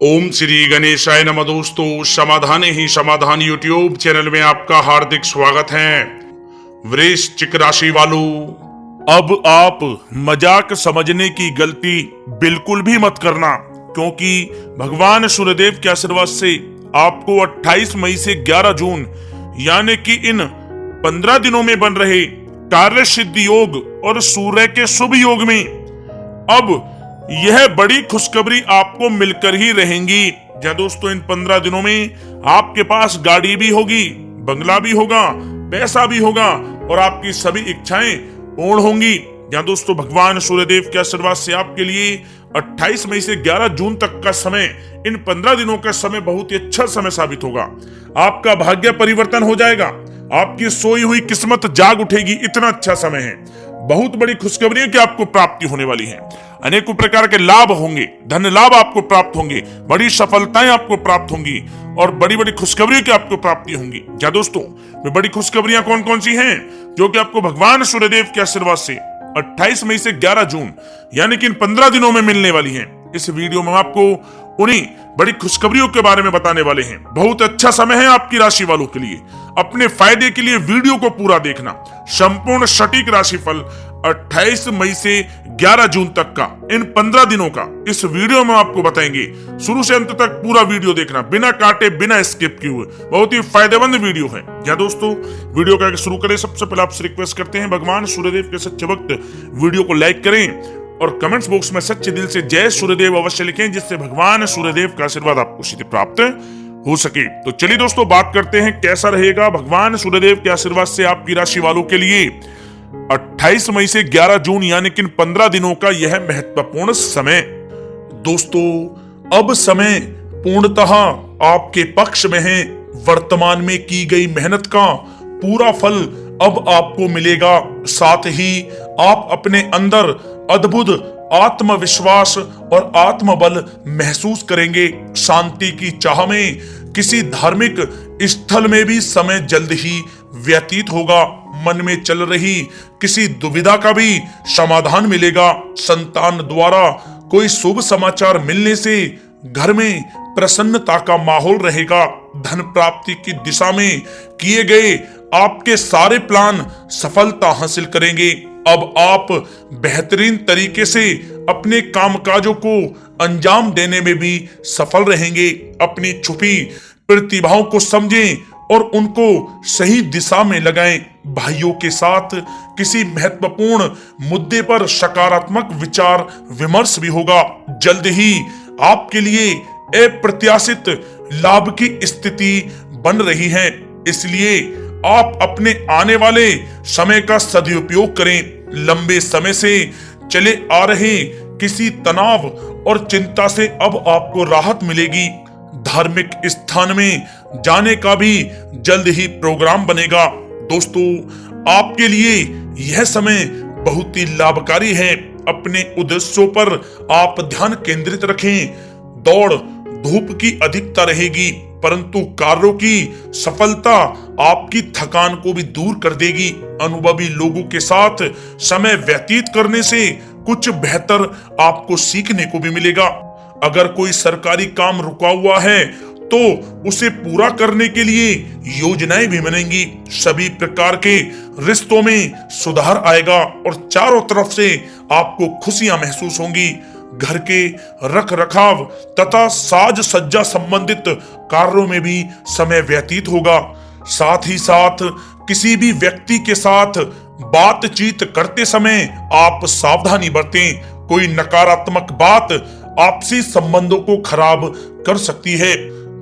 ओम श्री गणेशाय नमः। दोस्तों, समाधान ही समाधान यूट्यूब चैनल में आपका हार्दिक स्वागत है। वृश्चिक राशि वालों, अब आप मजाक समझने की गलती बिल्कुल भी मत करना, क्योंकि भगवान सूर्यदेव के आशीर्वाद से आपको 28 मई से 11 जून यानी कि इन 15 दिनों में बन रहे कार्य सिद्धि योग और सूर्य के शुभ योग में अब यह बड़ी खुशखबरी आपको मिलकर ही रहेंगी। जहाँ दोस्तों, इन 15 दिनों में आपके पास गाड़ी भी होगी, बंगला भी होगा, पैसा भी होगा और आपकी सभी इच्छाएं पूर्ण होंगी। जहाँ दोस्तों, भगवान सूर्यदेव के आशीर्वाद से आपके लिए 28 मई से 11 जून तक का समय, इन 15 दिनों का समय बहुत ही अच्छा समय साबित होगा। आपका भाग्य परिवर्तन हो जाएगा, आपकी सोई हुई किस्मत जाग उठेगी। इतना अच्छा समय है, बहुत बड़ी खुशखबरी की आपको प्राप्ति होने वाली है। अनेकों प्रकार के लाभ होंगे, धन लाभ आपको प्राप्त होंगे, बड़ी सफलताएं आपको प्राप्त होंगी और बड़ी बड़ी खुशखबरियों की आपको प्राप्ति होंगी। क्या दोस्तों, वे बड़ी खुशखबरियां कौन कौन सी हैं जो कि आपको भगवान सूर्यदेव के आशीर्वाद से 28 मई से 11 जून यानी कि इन 15 दिनों में मिलने वाली हैं? इस वीडियो में आपको उन्हीं बड़ी खुशखबरियों के बारे में बताने वाले हैं। बहुत अच्छा समय है आपकी राशि वालों के लिए। अपने फायदे के लिए वीडियो को पूरा देखना। संपूर्ण सटीक राशिफल 28 मई से 11 जून तक का, इन 15 दिनों का इस वीडियो में आपको बताएंगे। शुरू से अंत तक पूरा वीडियो देखना, बिना काटे बिना स्किप किए हुए। बहुत ही फायदेमंद वीडियो है। या दोस्तों, वीडियो का शुरू करें सबसे पहले आपसे रिक्वेस्ट करते हैं, भगवान सूर्यदेव के सच्चे भक्त वीडियो को लाइक करें और कमेंट्स बॉक्स में सच्चे दिल से जय सूर्यदेव अवश्य लिखें, जिससे भगवान सूर्यदेव का आशीर्वाद आपको सीधे प्राप्त हो सके। तो चलिए दोस्तों, बात करते हैं कैसा रहेगा भगवान सूर्यदेव के आशीर्वाद से आपकी राशि वालों के लिए 28 मई से 11 जून यानी कि 15 दिनों का यह महत्वपूर्ण समय। दोस्तों, अब समय पूर्णतः आपके पक्ष में है। वर्तमान में की गई मेहनत का पूरा फल अब आपको मिलेगा। साथ ही आप अपने अंदर अद्भुत आत्मविश्वास और आत्मबल महसूस करेंगे। शांति की चाह में किसी धार्मिक स्थल में भी समय जल्द ही व्यतीत होगा। मन में चल रही किसी दुविधा का भी समाधान मिलेगा। संतान द्वारा कोई शुभ समाचार मिलने से घर में प्रसन्नता का माहौल रहेगा। धन प्राप्ति की दिशा में किए गए आपके सारे प्लान सफलता हासिल करेंगे। अब आप बेहतरीन तरीके से अपने कामकाजों को अंजाम देने में भी सफल रहेंगे। अपनी छुपी प्रतिभाओं को समझें और उनको सही दिशा में लगाएं। भाइयों के साथ किसी महत्वपूर्ण मुद्दे पर सकारात्मक विचार विमर्श भी होगा। जल्द ही आपके लिए अप्रत्याशित लाभ की स्थिति बन रही है, इसलिए आप अपने आने वाले समय का सदुपयोग करें। लंबे समय से चले आ रहे किसी तनाव और चिंता से अब आपको राहत मिलेगी। धार्मिक स्थान में जाने का भी जल्द ही प्रोग्राम बनेगा। दोस्तों, आपके लिए यह समय बहुत ही लाभकारी है। अपने उद्देश्यों पर आप ध्यान केंद्रित रखें। दौड़ धूप की अधिकता रहेगी, परंतु कार्यों की सफलता आपकी थकान को भी दूर कर देगी। अनुभवी लोगों के साथ समय व्यतीत करने से कुछ बेहतर आपको सीखने को भी मिलेगा। अगर कोई सरकारी काम रुका हुआ है तो उसे पूरा करने के लिए योजनाएं भी बनेंगी। सभी प्रकार के रिश्तों में सुधार आएगा और चारों तरफ से आपको खुशियां महसूस होंगी। घर के रख रखाव तथा साज सज्जा संबंधित कार्यों में भी समय व्यतीत होगा। साथ ही साथ किसी भी व्यक्ति के साथ बातचीत करते समय आप सावधानी बरतें। कोई नकारात्मक बात आपसी संबंधों को खराब कर सकती है।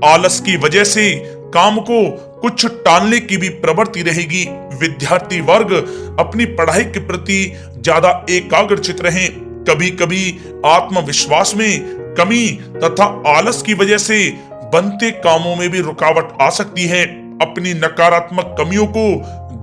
आलस की वजह से काम को कुछ टालने की भी प्रवृत्ति रहेगी। विद्यार्थी वर्ग अपनी पढ़ाई के प्रति ज्यादा एकाग्रचित रहें। कभी कभी आत्मविश्वास में कमी तथा आलस की वजह से बनते कामों में भी रुकावट आ सकती है। अपनी नकारात्मक कमियों को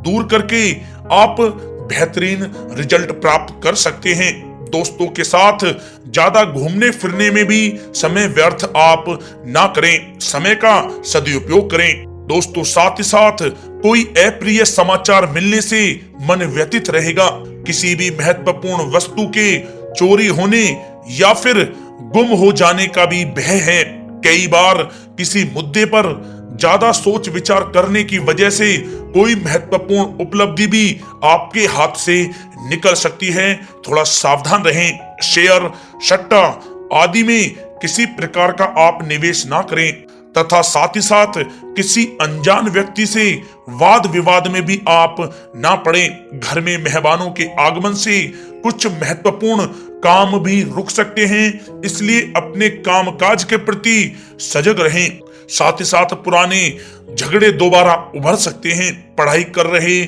दूर करके आप बेहतरीन रिजल्ट प्राप्त कर सकते हैं। दोस्तों के साथ ज्यादा घूमने फिरने में भी समय व्यर्थ आप ना करें, समय का सदुपयोग करें। दोस्तों, साथ ही साथ कोई अप्रिय समाचार मिलने से मन व्यतीत रहेगा। किसी भी महत्वपूर्ण वस्तु के चोरी होने या फिर गुम हो जाने का भी भय है। कई बार किसी मुद्दे पर ज्यादा सोच विचार करने की वजह से कोई महत्वपूर्ण उपलब्धि भी आपके हाथ से निकल सकती है। थोड़ा सावधान रहें। शेयर, सट्टा आदि में किसी प्रकार का आप निवेश ना करें तथा साथ ही साथ किसी अनजान व्यक्ति से वाद विवाद में भी आप ना पड़ें। घर में मेहमानों के आगमन से कुछ महत्वपूर्ण काम भी रुक सकते हैं, इसलिए अपने कामकाज के प्रति सजग रहें। साथ ही साथ पुराने झगड़े दोबारा उभर सकते हैं। पढ़ाई कर रहे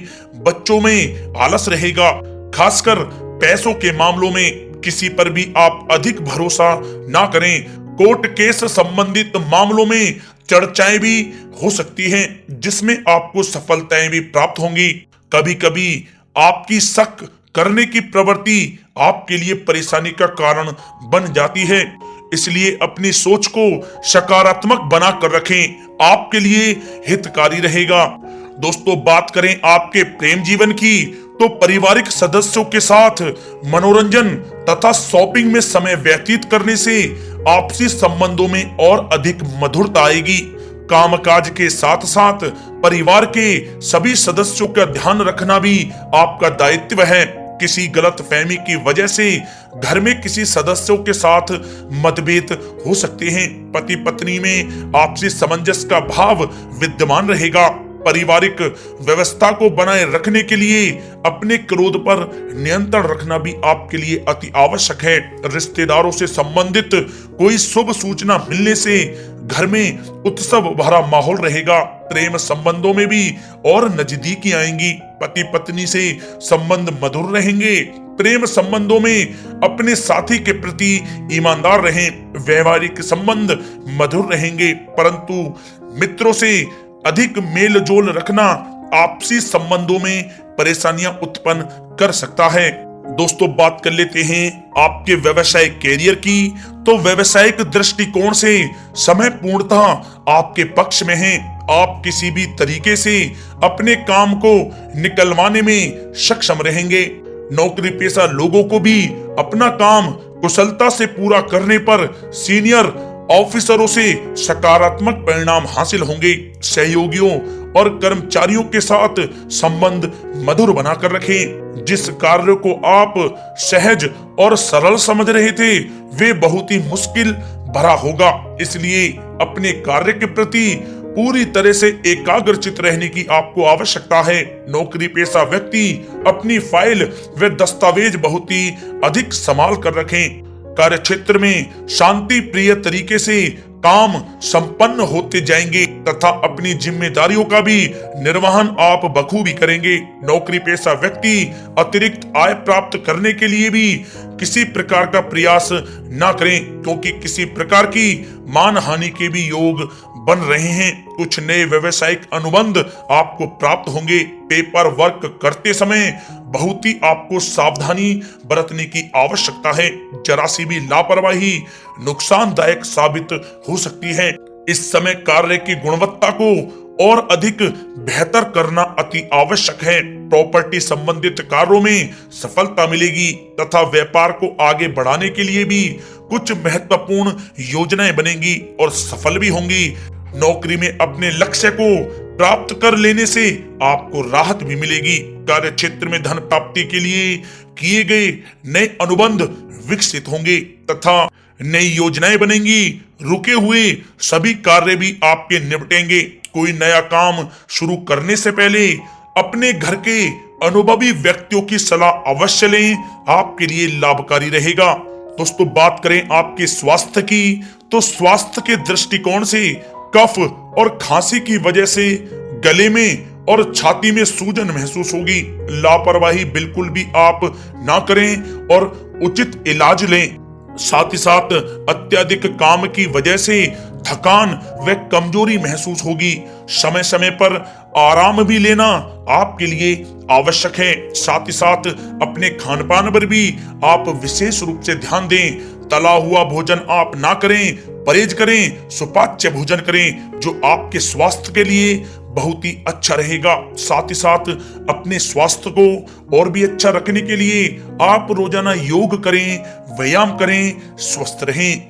बच्चों में आलस रहेगा। खासकर पैसों के मामलों में किसी पर भी आप अधिक भरोसा ना करें। कोर्ट केस संबंधित मामलों में चर्चाएं भी हो सकती हैं, जिसमें आपको सफलताएं भी प्राप्त होंगी। कभी कभी आपकी शक करने की प्रवृत्ति आपके लिए परेशानी का कारण बन जाती है, इसलिए अपनी सोच को सकारात्मक बनाकर रखें, आपके लिए हितकारी रहेगा। दोस्तों, बात करें आपके प्रेम जीवन की, तो पारिवारिक सदस्यों के साथ मनोरंजन तथा शॉपिंग में समय व्यतीत करने से आपसी संबंधों में और अधिक मधुरता आएगी। कामकाज के साथ साथ परिवार के सभी सदस्यों का ध्यान रखना भी आपका दायित्व है। किसी गलतफहमी की वजह से घर में किसी सदस्यों के साथ मतभेद हो सकते हैं। पति पत्नी में आपसी सामंजस्य का भाव विद्यमान रहेगा। पारिवारिक व्यवस्था को बनाए रखने के लिए अपने क्रोध पर नियंत्रण रखना भी आपके लिए अति आवश्यक है। रिश्तेदारों से संबंधित कोई शुभ सूचना मिलने से घर में उत्सव भरा माहौल रहेगा। प्रेम संबंधों में भी और नजदीकी आएंगी। पति पत्नी से संबंध मधुर रहेंगे। प्रेम संबंधों में अपने साथी के प्रति ईमानदार रहें। व्यवहारिक संबंध मधुर रहेंगे, परंतु मित्रों से अधिक मेल जोल रखना आपसी संबंधों में परेशानियां उत्पन्न कर सकता है। दोस्तों, बात कर लेते हैं आपके व्यवसायिक कैरियर की। तो व्यवसायिक दृष्टिकोण से समय पूर्णतः आपके पक्ष में है। आप किसी भी तरीके से अपने काम को निकलवाने में सक्षम रहेंगे। नौकरी पेशा लोगों को भी अपना काम कुशलता से पूरा करने पर सीनियर ऑफिसरों से सकारात्मक परिणाम हासिल होंगे। सहयोगियों और कर्मचारियों के साथ संबंध मधुर बनाकर रखें। जिस कार्य को आप सहज और सरल समझ रहे थे, वे बहुत ही मुश्किल भरा होगा, इसलिए अपने कार्य के प्रति पूरी तरह से एकाग्रचित रहने की आपको आवश्यकता है। नौकरी पेशा व्यक्ति अपनी फाइल व दस्तावेज बहुत ही अधिक संभाल कर रखें। कार्य क्षेत्र में शांति प्रिय तरीके से काम संपन्न होते जाएंगे तथा अपनी जिम्मेदारियों का भी निर्वहन आप बखूबी करेंगे। नौकरी पेशा व्यक्ति अतिरिक्त आय प्राप्त करने के लिए भी किसी प्रकार का प्रयास न करें, क्योंकि किसी प्रकार की मान हानि के भी योग बन रहे हैं। कुछ नए व्यवसायिक अनुबंध आपको प्राप्त होंगे। पेपर वर्क करते समय बहुत ही आपको सावधानी बरतने की आवश्यकता है। जरा सी भी लापरवाही नुकसानदायक साबित हो सकती है। इस समय कार्य की गुणवत्ता को और अधिक बेहतर करना अति आवश्यक है। प्रॉपर्टी संबंधित कार्यों में सफलता मिलेगी तथा व्यापार को आगे बढ़ाने के लिए भी कुछ महत्वपूर्ण योजनाएं बनेंगी और सफल भी होंगी। नौकरी में अपने लक्ष्य को प्राप्त कर लेने से आपको राहत भी मिलेगी। कार्य क्षेत्र में धन प्राप्ति के लिए किए गए नए अनुबंध विकसित होंगे तथा नई योजनाएं बनेंगी। रुके हुए सभी कार्य भी आपके निपटेंगे। कोई नया काम शुरू करने से पहले अपने घर के अनुभवी व्यक्तियों की सलाह अवश्य लें, आपके लिए लाभकारी रहेगा। दोस्तों, बात करें आपके स्वास्थ्य की, तो स्वास्थ्य के दृष्टिकोण से कफ और खांसी की वजह से गले में और छाती में सूजन महसूस होगी। लापरवाही बिल्कुल भी आप ना करें और उचित इलाज लें। साथ ही साथ अत्यधिक काम की वजह से थकान व कमजोरी महसूस होगी। समय समय पर आराम भी लेना आपके लिए आवश्यक है। साथ ही साथ अपने खान पान पर भी आप विशेष रूप से ध्यान दें। तला हुआ भोजन आप ना करें, परहेज करें, सुपाच्य भोजन करें, जो आपके स्वास्थ्य के लिए बहुत ही अच्छा रहेगा। साथ ही साथ अपने स्वास्थ्य को और भी अच्छा रखने के लिए आप रोजाना योग करें, व्यायाम करें, स्वस्थ रहें।